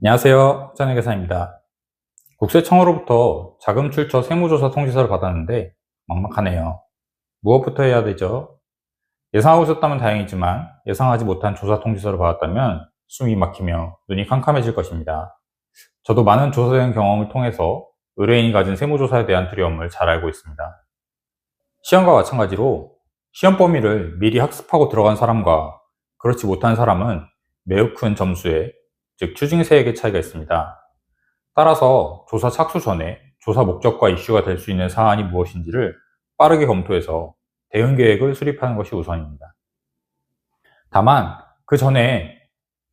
안녕하세요. 흑전회계사입니다. 국세청으로부터 자금 출처 세무조사 통지서를 받았는데 막막하네요. 무엇부터 해야 되죠? 예상하고 있었다면 다행이지만 예상하지 못한 조사 통지서를 받았다면 숨이 막히며 눈이 캄캄해질 것입니다. 저도 많은 조사된 경험을 통해서 의뢰인이 가진 세무조사에 대한 두려움을 잘 알고 있습니다. 시험과 마찬가지로 시험 범위를 미리 학습하고 들어간 사람과 그렇지 못한 사람은 매우 큰 점수의, 즉 추징세액의 차이가 있습니다. 따라서 조사 착수 전에 조사 목적과 이슈가 될 수 있는 사안이 무엇인지를 빠르게 검토해서 대응 계획을 수립하는 것이 우선입니다. 다만 그 전에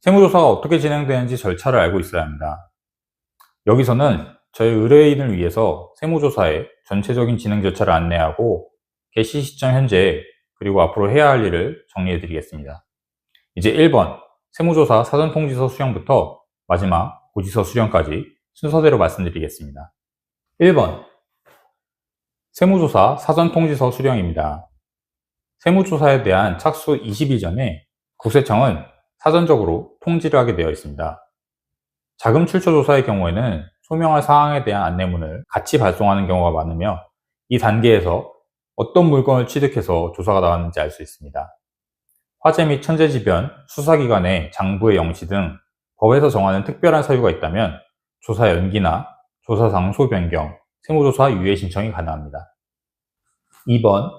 세무조사가 어떻게 진행되는지 절차를 알고 있어야 합니다. 여기서는 저희 의뢰인을 위해서 세무조사의 전체적인 진행 절차를 안내하고 개시 시점 현재 그리고 앞으로 해야 할 일을 정리해 드리겠습니다. 이제 1번 세무조사 사전통지서 수령부터 마지막 고지서 수령까지 순서대로 말씀드리겠습니다. 1번 세무조사 사전통지서 수령입니다. 세무조사에 대한 착수 20일 전에 국세청은 사전적으로 통지를 하게 되어 있습니다. 자금 출처 조사의 경우에는 소명할 사항에 대한 안내문을 같이 발송하는 경우가 많으며 이 단계에서 어떤 물건을 취득해서 조사가 나왔는지 알 수 있습니다. 화재 및 천재지변, 수사기관의 장부의 영시 등 법에서 정하는 특별한 사유가 있다면 조사 연기나 조사 장소 변경, 세무조사 유예 신청이 가능합니다. 2번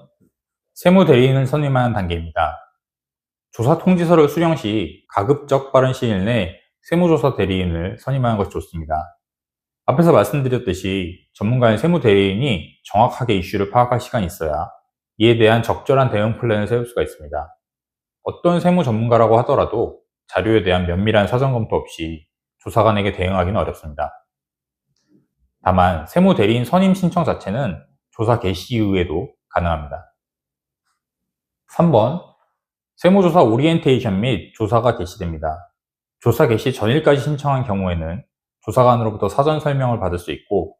세무대리인을 선임하는 단계입니다. 조사 통지서를 수령 시 가급적 빠른 시일 내에 세무조사 대리인을 선임하는 것이 좋습니다. 앞에서 말씀드렸듯이 전문가인 세무대리인이 정확하게 이슈를 파악할 시간이 있어야 이에 대한 적절한 대응 플랜을 세울 수가 있습니다. 어떤 세무 전문가라고 하더라도 자료에 대한 면밀한 사전 검토 없이 조사관에게 대응하기는 어렵습니다. 다만 세무 대리인 선임 신청 자체는 조사 개시 이후에도 가능합니다. 3번 세무조사 오리엔테이션 및 조사가 개시됩니다. 조사 개시 전일까지 신청한 경우에는 조사관으로부터 사전 설명을 받을 수 있고,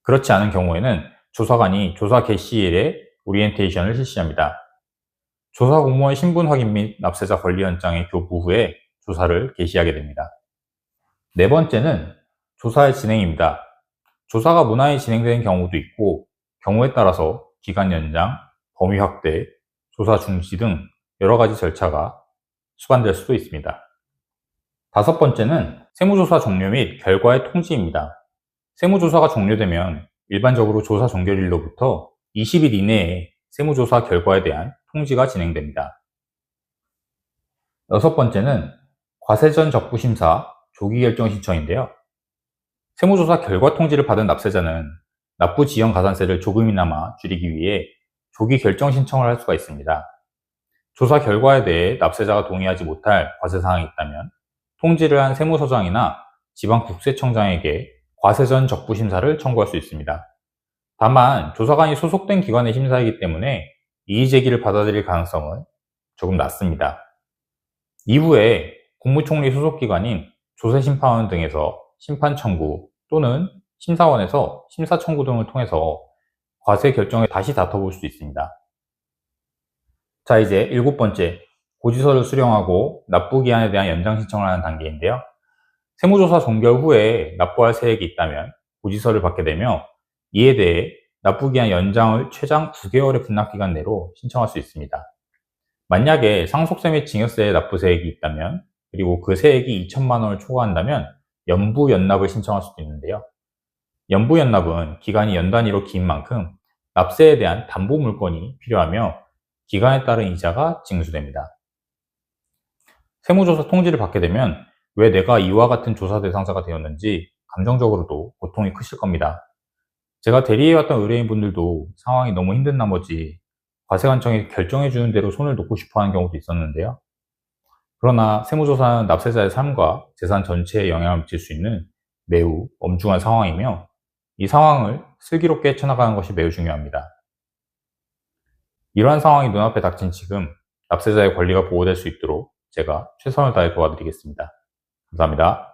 그렇지 않은 경우에는 조사관이 조사 개시일에 오리엔테이션을 실시합니다. 조사 공무원 신분 확인 및 납세자 권리 연장의 교부 후에 조사를 개시하게 됩니다. 네 번째는 조사의 진행입니다. 조사가 무난히 진행되는 경우도 있고 경우에 따라서 기간 연장, 범위 확대, 조사 중지 등 여러 가지 절차가 수반될 수도 있습니다. 다섯 번째는 세무조사 종료 및 결과의 통지입니다. 세무조사가 종료되면 일반적으로 조사 종결일로부터 20일 이내에 세무조사 결과에 대한 통지가 진행됩니다. 여섯 번째는 과세전 적부심사 조기결정 신청인데요. 세무조사 결과 통지를 받은 납세자는 납부 지연 가산세를 조금이나마 줄이기 위해 조기 결정 신청을 할 수가 있습니다. 조사 결과에 대해 납세자가 동의하지 못할 과세사항이 있다면 통지를 한 세무서장이나 지방국세청장에게 과세전 적부심사를 청구할 수 있습니다. 다만 조사관이 소속된 기관의 심사이기 때문에 이의제기를 받아들일 가능성은 조금 낮습니다. 이후에 국무총리 소속기관인 조세심판원 등에서 심판 청구 또는 심사원에서 심사 청구 등을 통해서 과세 결정에 다시 다퉈볼 수 있습니다. 자, 이제 7번째, 고지서를 수령하고 납부기한에 대한 연장 신청을 하는 단계인데요. 세무조사 종결 후에 납부할 세액이 있다면 고지서를 받게 되며 이에 대해 납부기한 연장을 최장 9개월의 분납기간 내로 신청할 수 있습니다. 만약에 상속세 및 증여세의 납부세액이 있다면, 그리고 그 세액이 2천만 원을 초과한다면 연부연납을 신청할 수도 있는데요. 연부연납은 기간이 연 단위로 긴 만큼 납세에 대한 담보 물건이 필요하며 기간에 따른 이자가 징수됩니다. 세무조사 통지를 받게 되면 왜 내가 이와 같은 조사 대상자가 되었는지 감정적으로도 고통이 크실 겁니다. 제가 대리해왔던 의뢰인분들도 상황이 너무 힘든 나머지 과세관청이 결정해주는 대로 손을 놓고 싶어하는 경우도 있었는데요. 그러나 세무조사는 납세자의 삶과 재산 전체에 영향을 미칠 수 있는 매우 엄중한 상황이며 이 상황을 슬기롭게 헤쳐나가는 것이 매우 중요합니다. 이러한 상황이 눈앞에 닥친 지금 납세자의 권리가 보호될 수 있도록 제가 최선을 다해 도와드리겠습니다. 감사합니다.